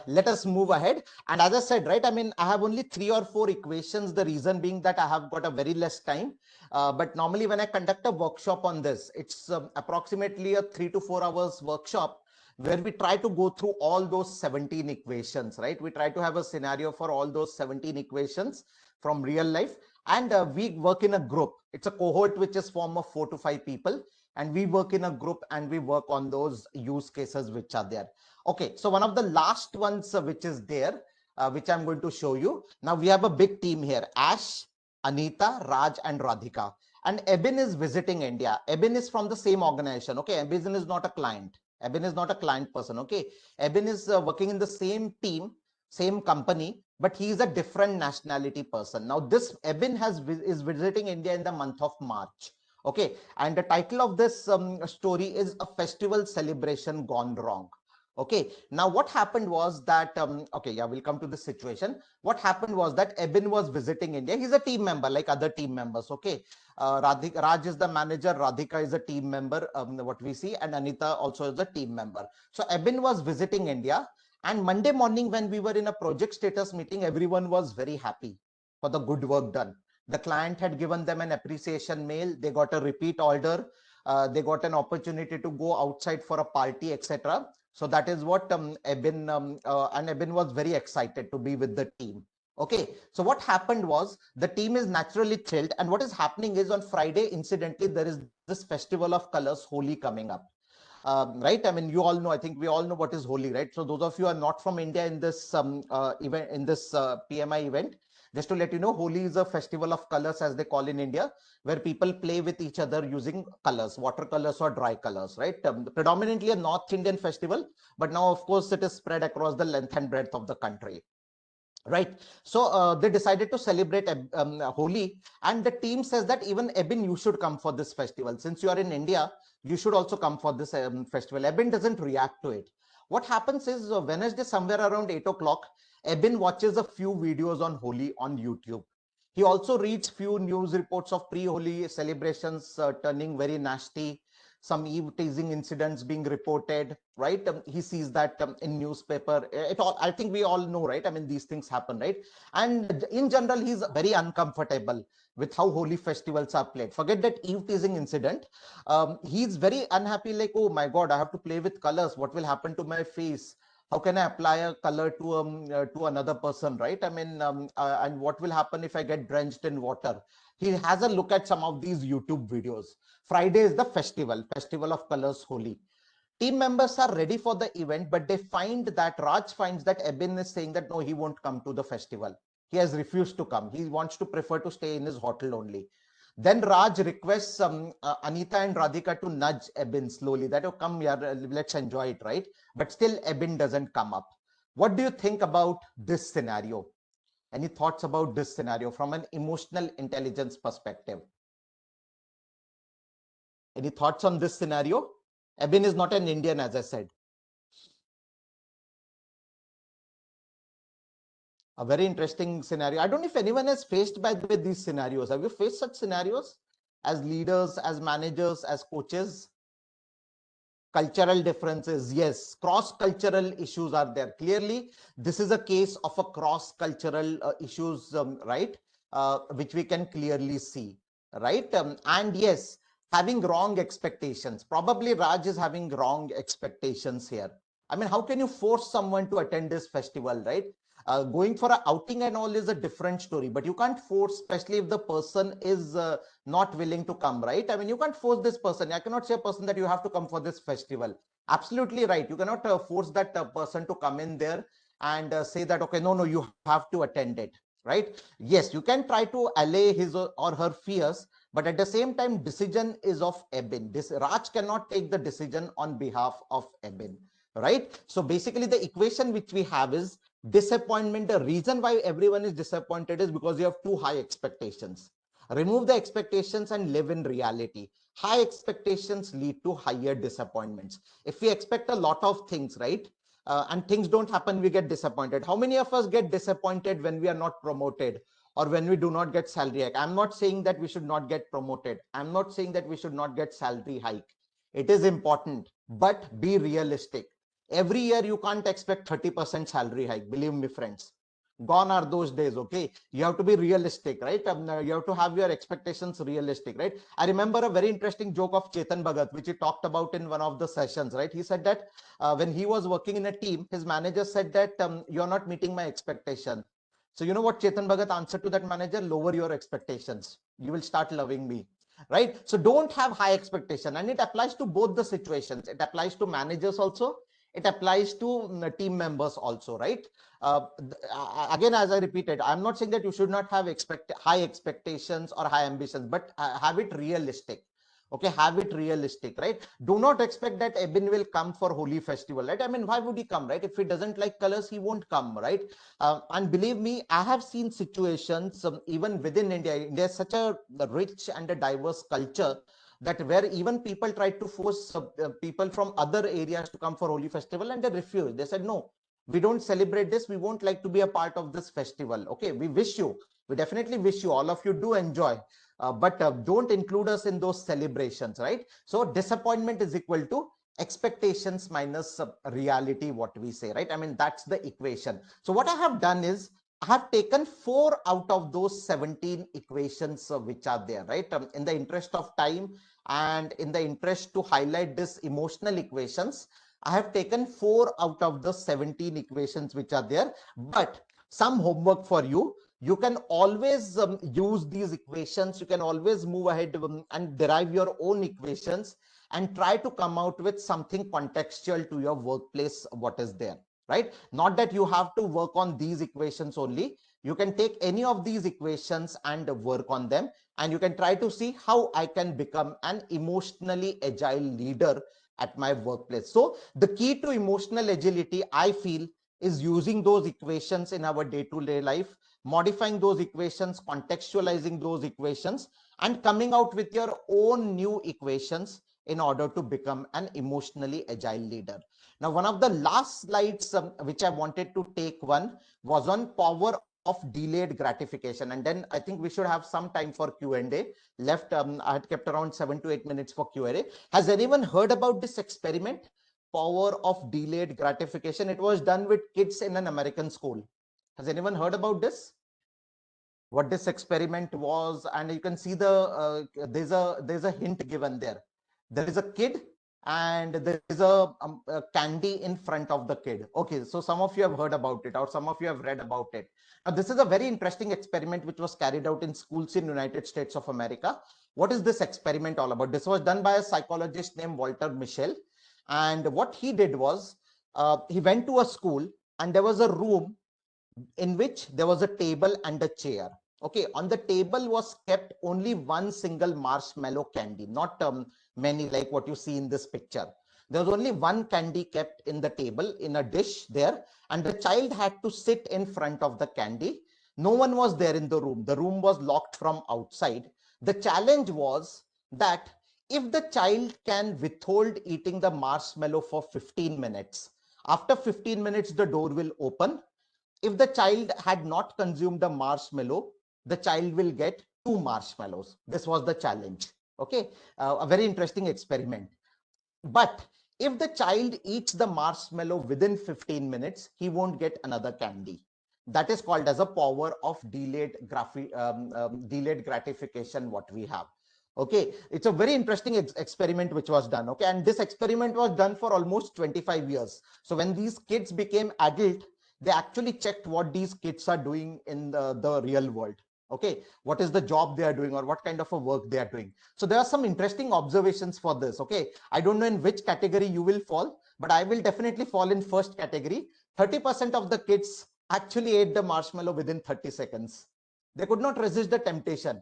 let us move ahead. And as I said, right, I mean, I have only 3 or 4 equations. The reason being that I have got a very less time. But normally when I conduct a workshop on this, it's approximately a 3 to 4 hours workshop where we try to go through all those 17 equations, right? We try to have a scenario for all those 17 equations from real life. And we work in a group. It's a cohort which is formed of 4 to 5 people. And we work in a group and we work on those use cases which are there. Okay, so one of the last ones which is there, which I'm going to show you. Now we have a big team here: Ash, Anita, Raj, and Radhika. And Ebin is visiting India. Ebin is from the same organization. Okay, Ebin is not a client. Ebin is not a client person. Okay, Ebin is working in the same team, same company, but he is a different nationality person. Now this Ebin is visiting India in the month of March. Okay, and the title of this story is A Festival Celebration Gone Wrong. Okay, now what happened was that, okay, yeah, we'll come to this situation. What happened was that Ebin was visiting India. He's a team member like other team members. Okay, Raj is the manager, Radhika is a team member, what we see, and Anita also is a team member. So Ebin was visiting India, and Monday morning when we were in a project status meeting, everyone was very happy for the good work done. The client had given them an appreciation mail. They got a repeat order. They got an opportunity to go outside for a party, etc. So that is what Ebin and Ebin was very excited to be with the team. Okay, so what happened was the team is naturally thrilled, and what is happening is on Friday, incidentally, there is this festival of colors, Holi, coming up. Right? I mean, you all know. I think we all know what is Holi, right? So those of you who are not from India in this event, in this PMI event, just to let you know, Holi is a festival of colors, as they call in India, where people play with each other using colors, watercolors or dry colors, right? Predominantly a North Indian festival, but now, of course, it is spread across the length and breadth of the country. Right. So they decided to celebrate Holi, and the team says that even Ebin, you should come for this festival. Since you are in India, you should also come for this festival. Ebin doesn't react to it. What happens is Wednesday, somewhere around 8 o'clock, Ebin watches a few videos on Holi on YouTube. He also reads few news reports of pre-Holi celebrations turning very nasty, some eve teasing incidents being reported, right? He sees that in newspaper. It all, I think we all know, right? I mean, these things happen, right? And in general, he's very uncomfortable with how Holi festivals are played. Forget that eve teasing incident. He's very unhappy, like, oh my God, I have to play with colors. What will happen to my face? How can I apply a color to another person, right? I mean, and what will happen if I get drenched in water? He has a look at some of these YouTube videos. Friday is the festival of colors, Holi. Team members are ready for the event, but they find that Raj finds that Ebin is saying that no, he won't come to the festival. He has refused to come. He wants to prefer to stay in his hotel only. Then Raj requests Anita and Radhika to nudge Ebin slowly, that, oh, come here, let's enjoy it, right? But still Ebin doesn't come up. What do you think about this scenario? Any thoughts about this scenario from an emotional intelligence perspective? Any thoughts on this scenario? Ebin is not an Indian, as I said. A very interesting scenario. I don't know if anyone has faced, by the way, these scenarios. Have you faced such scenarios as leaders, as managers, as coaches? Cultural differences, yes, cross cultural issues are there. Clearly this is a case of a cross cultural issues, right? Which we can clearly see, right? And yes, having wrong expectations. Probably Raj is having wrong expectations here. I mean, how can you force someone to attend this festival, right? Going for an outing and all is a different story, but you can't force, especially if the person is not willing to come, right? I mean, you can't force this person. I cannot say a person that you have to come for this festival. Absolutely right. You cannot force that person to come in there and say that, okay, no, you have to attend it, right? Yes, you can try to allay his or her fears, but at the same time, decision is of Ebin. This Raj cannot take the decision on behalf of Ebin, right? So basically, the equation which we have is disappointment. The reason why everyone is disappointed is because you have too high expectations. Remove the expectations and live in reality. High expectations lead to higher disappointments. If we expect a lot of things, right, and things don't happen, we get disappointed. How many of us get disappointed when we are not promoted or when we do not get salary hike? I'm not saying that we should not get promoted. I'm not saying that we should not get salary hike. It is important, but be realistic. Every year you can't expect 30% salary hike. Believe me, friends. Gone are those days. Okay, you have to be realistic, right? You have to have your expectations realistic, right? I remember a very interesting joke of Chetan Bhagat, which he talked about in one of the sessions, right? He said that when he was working in a team, his manager said that you're not meeting my expectation. So you know what Chetan Bhagat answered to that manager? Lower your expectations, you will start loving me, right? So don't have high expectation, and it applies to both the situations. It applies to managers also, it applies to team members also, right? Again, as I repeated, I'm not saying that you should not have high expectations or high ambitions, but have it realistic. Okay, have it realistic, right? Do not expect that Ebin will come for Holi festival, right? I mean, why would he come, right? If he doesn't like colors, he won't come, right? And believe me, I have seen situations even within India. India is such a rich and a diverse culture that where even people tried to force people from other areas to come for Holi festival, and they refused. They said, no, we don't celebrate this. We won't like to be a part of this festival. Okay, we wish you, we definitely wish you, all of you do enjoy, but don't include us in those celebrations, right? So disappointment is equal to expectations minus reality, what we say, right? I mean, that's the equation. So what I have done is I have taken 4 out of those 17 equations which are there, right? In the interest of time and in the interest to highlight this emotional equations, I have taken 4 out of the 17 equations which are there. But some homework for you. You can always use these equations. You can always move ahead and derive your own equations and try to come out with something contextual to your workplace, what is there, right? Not that you have to work on these equations only. You can take any of these equations and work on them, and you can try to see how I can become an emotionally agile leader at my workplace. So the key to emotional agility, I feel, is using those equations in our day-to-day life, modifying those equations, contextualizing those equations, and coming out with your own new equations in order to become an emotionally agile leader. Now, one of the last slides which I wanted to take one was on power of delayed gratification. And then I think we should have some time for Q&A left. I had kept around 7 to 8 minutes for Q&A. Has anyone heard about this experiment, power of delayed gratification? It was done with kids in an American school. Has anyone heard about this? What this experiment was? And you can see there's a hint given there. There is a kid and there is a candy in front of the kid. Okay, so some of you have heard about it or some of you have read about it. Now this is a very interesting experiment which was carried out in schools in United States of America. What is this experiment all about? This was done by a psychologist named Walter Mischel, and what he did was he went to a school and there was a room in which there was a table and a chair. Okay, on the table was kept only one single marshmallow candy, not many like what you see in this picture. There was only one candy kept in the table in a dish there, and the child had to sit in front of the candy. No one was there in the room. The room was locked from outside. The challenge was that if the child can withhold eating the marshmallow for 15 minutes, after 15 minutes, the door will open. If the child had not consumed a marshmallow, the child will get 2 marshmallows. This was the challenge. Okay, a very interesting experiment. But if the child eats the marshmallow within 15 minutes, he won't get another candy. That is called as a power of delayed gratification, what we have. Okay, it's a very interesting experiment which was done. Okay, and this experiment was done for almost 25 years. So when these kids became adult, they actually checked what these kids are doing in the real world. Okay, what is the job they are doing or what kind of a work they are doing. So there are some interesting observations for this. Okay, I don't know in which category you will fall, but I will definitely fall in first category. 30% of the kids actually ate the marshmallow within 30 seconds. They could not resist the temptation.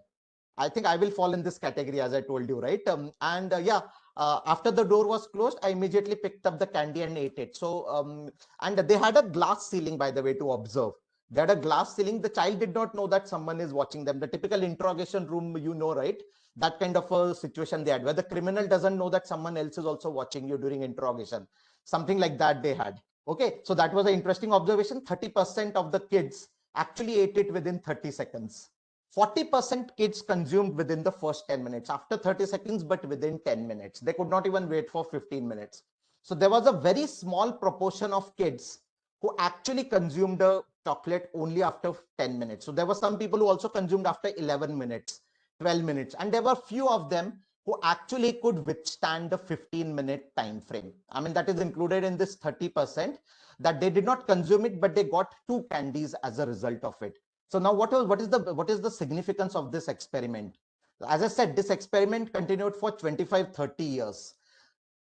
I think I will fall in this category, as I told you, right? After the door was closed, I immediately picked up the candy and ate it. So, and they had a glass ceiling, by the way, to observe. They had a glass ceiling. The child did not know that someone is watching them. The typical interrogation room, you know, right? That kind of a situation they had, where the criminal doesn't know that someone else is also watching you during interrogation. Something like that they had. Okay, so that was an interesting observation. 30% of the kids actually ate it within 30 seconds. 40% kids consumed within the first 10 minutes, after 30 seconds, but within 10 minutes. They could not even wait for 15 minutes. So there was a very small proportion of kids who actually consumed a chocolate only after 10 minutes. So there were some people who also consumed after 11 minutes, 12 minutes. And there were few of them who actually could withstand the 15-minute time frame. I mean, that is included in this 30%, that they did not consume it, but they got 2 candies as a result of it. So now what is the significance of this experiment? As I said, this experiment continued for 25, 30 years.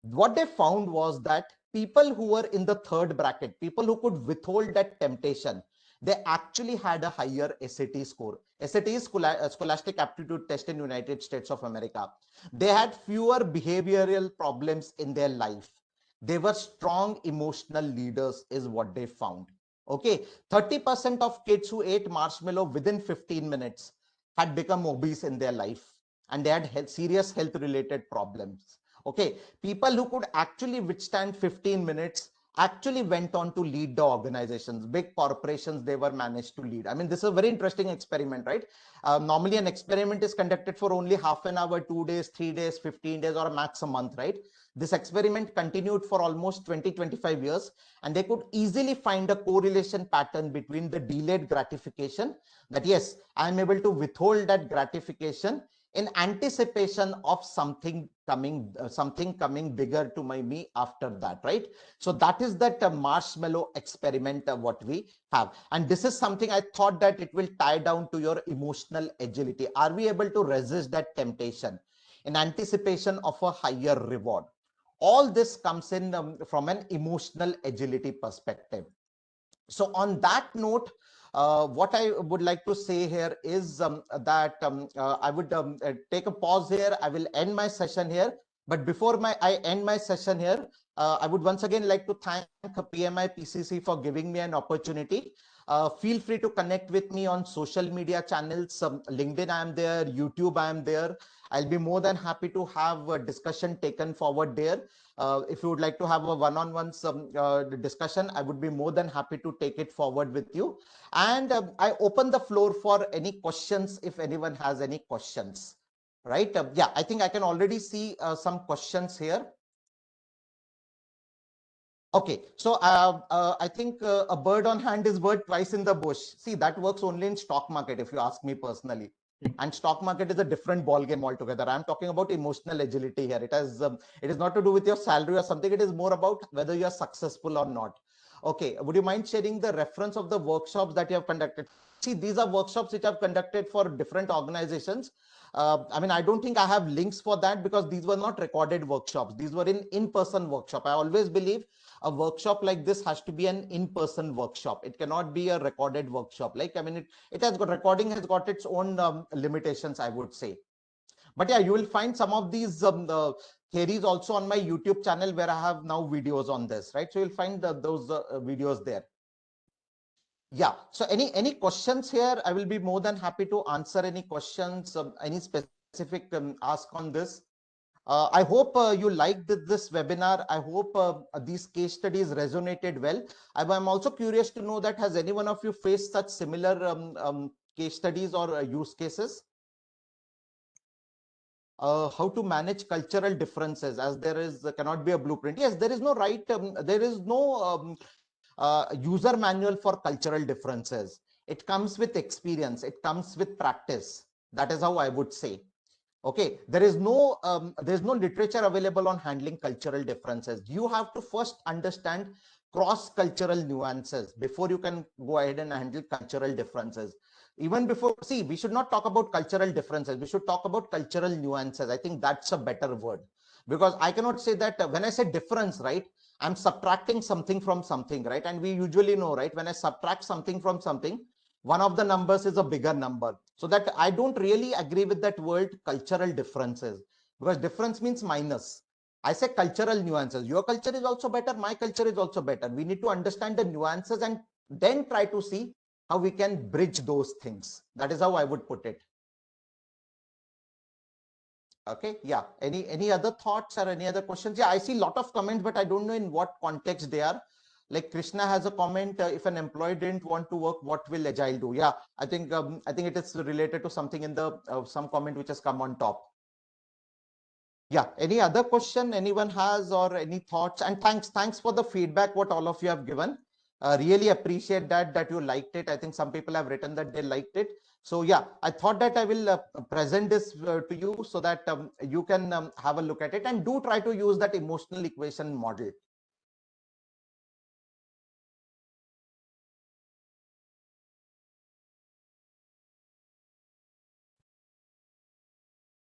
What they found was that people who were in the third bracket, people who could withhold that temptation, they actually had a higher SAT score. SAT is Scholastic Aptitude Test in United States of America. They had fewer behavioral problems in their life. They were strong emotional leaders is what they found. Okay, 30% of kids who ate marshmallow within 15 minutes had become obese in their life, and they had serious health related problems. Okay, people who could actually withstand 15 minutes actually went on to lead the organizations. Big corporations, they were managed to lead. I mean, this is a very interesting experiment, right? Normally an experiment is conducted for only half an hour, 2 days, 3 days, 15 days, or a max a month, right? This experiment continued for almost 20-25 years, and they could easily find a correlation pattern between the delayed gratification, that yes, I am able to withhold that gratification in anticipation of something coming bigger to me after that, right? So that is that marshmallow experiment what we have, and this is something I thought that it will tie down to your emotional agility. Are we able to resist that temptation in anticipation of a higher reward? All this comes in from an emotional agility perspective. So on that note, what I would like to say here is that I would take a pause here. I will end my session here. But before I end my session here, I would once again like to thank PMI PCC for giving me an opportunity. Feel free to connect with me on social media channels. LinkedIn, I am there. YouTube, I am there. I'll be more than happy to have a discussion taken forward there. If you would like to have a one-on-one discussion, I would be more than happy to take it forward with you. And I open the floor for any questions if anyone has any questions. Right? Yeah, I think I can already see some questions here. Okay, so I think a bird on hand is worth twice in the bush. See, that works only in stock market, if you ask me personally. And stock market is a different ball game altogether. I'm talking about emotional agility here. It is not to do with your salary or something. It is more about whether you are successful or not. Okay, would you mind sharing the reference of the workshops that you have conducted? See, these are workshops which I've conducted for different organizations. I mean, I don't think I have links for that because these were not recorded workshops. These were in-person workshop. I always believe a workshop like this has to be an in-person workshop. It cannot be a recorded workshop. Like, I mean, it has got, recording has got its own limitations, I would say. But yeah, you will find some of these theories also on my YouTube channel where I have now videos on this, right? So you'll find those videos there. Yeah. So any questions here? I will be more than happy to answer any questions, any specific ask on this. I hope you liked this webinar. I hope these case studies resonated well. I'm also curious to know that has any one of you faced such similar case studies or use cases? How to manage cultural differences, as there is cannot be a blueprint. Yes, there is no right, there is no user manual for cultural differences. It comes with experience. It comes with practice. That is how I would say. Okay, there's no literature available on handling cultural differences. You have to first understand cross-cultural nuances before you can go ahead and handle cultural differences. Even before, see, we should not talk about cultural differences. We should talk about cultural nuances. I think that's a better word, because I cannot say that when I say difference, right, I'm subtracting something from something, right? And we usually know, right, when I subtract something from something, one of the numbers is a bigger number. So that I don't really agree with that word cultural differences, because difference means minus. I say cultural nuances. Your culture is also better. My culture is also better. We need to understand the nuances and then try to see how we can bridge those things. That is how I would put it. Okay, yeah. Any other thoughts or any other questions? Yeah, I see a lot of comments, but I don't know in what context they are. Like Krishna has a comment, if an employee didn't want to work, what will Agile do? Yeah, I think it is related to something in the some comment which has come on top. Yeah, any other question anyone has or any thoughts? And thanks for the feedback what all of you have given. Really appreciate that you liked it. I think some people have written that they liked it. So yeah, I thought that I will present this to you so that you can have a look at it, and do try to use that emotional equation model.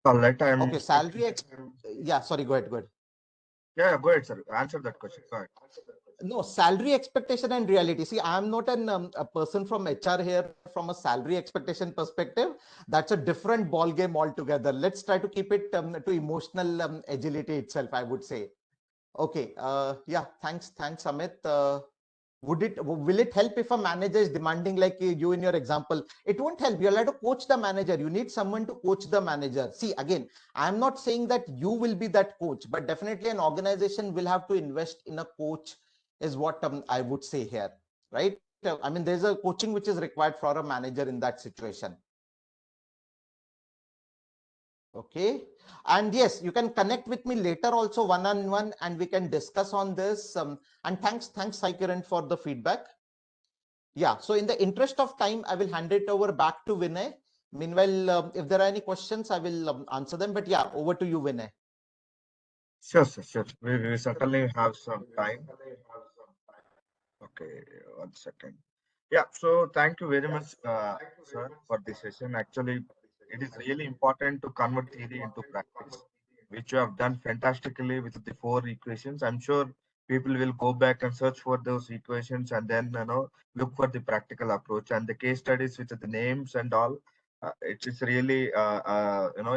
Let I'm Okay, yeah, sorry, go ahead. Yeah, go ahead, sir. Answer that question. Go ahead. No, salary expectation and reality. See, I'm not a person from HR here from a salary expectation perspective. That's a different ball game altogether. Let's try to keep it to emotional agility itself, I would say. Okay. Yeah. Thanks, Amit. Will it help if a manager is demanding like you in your example? It won't help. You'll have to coach the manager. You need someone to coach the manager. See, again, I'm not saying that you will be that coach, but definitely an organization will have to invest in a coach is what I would say here, right? I mean, there's a coaching which is required for a manager in that situation. Okay. And yes, you can connect with me later also one-on-one and we can discuss on this. And thanks, Sai Kiran, for the feedback. Yeah. So in the interest of time, I will hand it over back to Vinay. Meanwhile, if there are any questions, I will answer them. But yeah, over to you, Vinay. Sure, sir, sure. We certainly have some time. Okay, 1 second. Yeah, so thank you very much, sir, for this session. Actually, it is really important to convert theory into practice, which you have done fantastically with the four equations. I'm sure people will go back and search for those equations and then look for the practical approach and the case studies with the names and all. It is really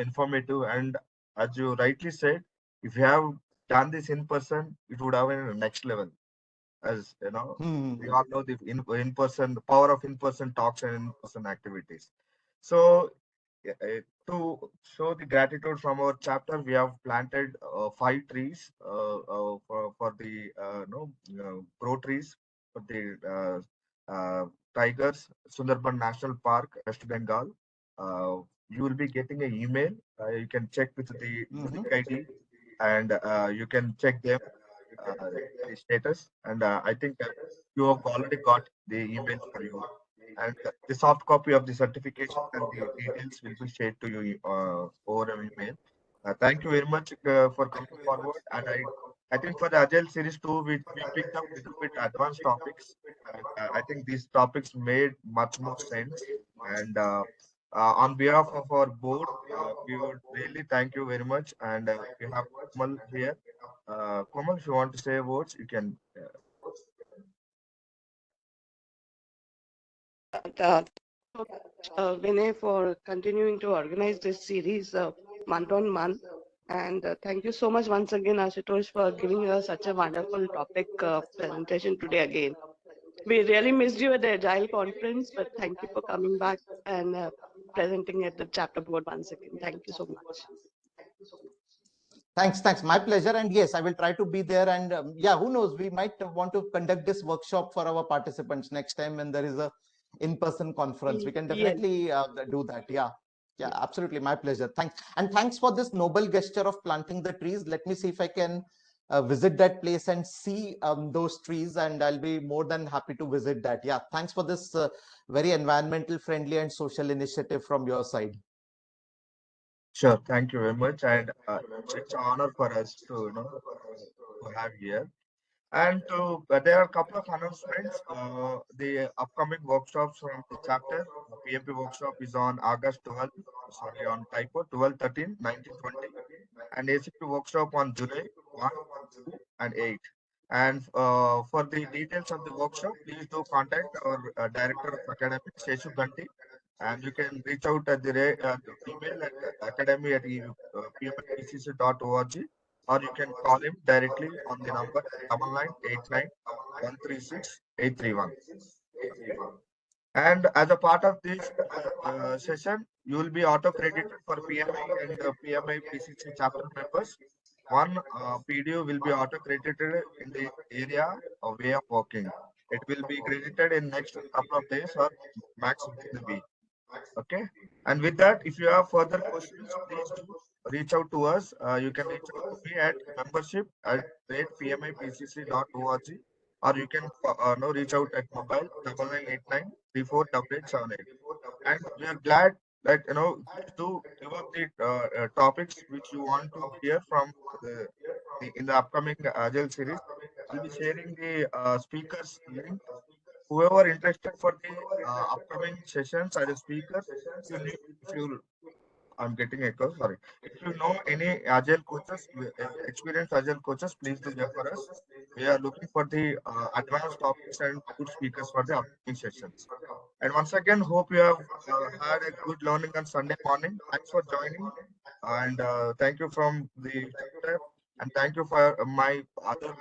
informative. And as you rightly said, if you have done this in person, it would have been a next level, as you know, we Hmm. all know the in person, the power of in-person talks and in-person activities. So to show the gratitude from our chapter, we have planted 5 trees for the grow trees for the tigers, Sundarban National Park, West Bengal. uh, you will be getting an email. You can check with the unique Hmm. ID, and you can check them, uh, the status. And I think you have already got the email for you. And the soft copy of the certification and the details will be shared to you over an email. Thank you very much for coming forward. And I think for the Agile series too, we picked up a little bit advanced topics. And I think these topics made much more sense. And on behalf of our board, we would really thank you very much. And we have Kamal here. Komal, if you want to say words, you can. Vinay, for continuing to organize this series month on month. And thank you so much once again, Ashutosh, for giving us such a wonderful topic presentation today again. We really missed you at the Agile conference, but thank you for coming back and presenting at the chapter board once again. Thank you so much. Thanks. My pleasure. And yes, I will try to be there. And yeah, who knows? We might want to conduct this workshop for our participants next time when there is a in-person conference. We can Yes. definitely do that. Yeah. Yeah, absolutely. My pleasure. Thanks. And thanks for this noble gesture of planting the trees. Let me see if I can visit that place and see those trees, and I'll be more than happy to visit that. Yeah. Thanks for this very environmental friendly and social initiative from your side. Sure, thank you very much. And it's an honor for us to to have here. And there are a couple of announcements. The upcoming workshops from the chapter, PMP workshop is on August 12th, sorry, on typo, 12, 13, 19, 20, and ACP workshop on July 1, 2, and 8. And for the details of the workshop, please do contact our Director of Academics, Sheshu Ganti, and you can reach out at the email at academy@pmpcc.org, or you can call him directly on the number 9989 136 831. And as a part of this session, you will be auto credited for PMI and PMI PCC chapter members. One PDO will be auto credited in the area of way of working. It will be credited in next couple of days or max within the week. Okay. And with that, if you have further questions, please do reach out to us. You can reach out to me at membership@pmipcc.org, or you can no, reach out at mobile 9989 348878. And we are glad that please do give up the topics which you want to hear from in the upcoming Agile series. I'll be sharing the speakers link. Whoever interested for the upcoming sessions as a speaker, if you I'm getting echo, sorry. If you know any agile coaches, experienced agile coaches, please do refer us. We are looking for the advanced topics and good speakers for the upcoming sessions. And once again, hope you have had a good learning on Sunday morning. Thanks for joining, and thank you from the chapter, and thank you for my other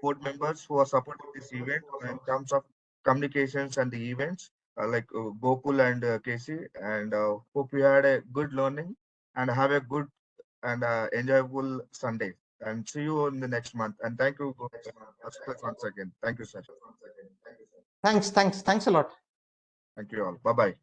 board members who are supporting this event in terms of communications and the events, like Gokul and Casey. And hope you had a good learning and have a good and enjoyable Sunday. and see you in the next month. And thank you, Ashuthosh, once again. Thank you, sir. Thanks a lot. Thank you all. Bye bye.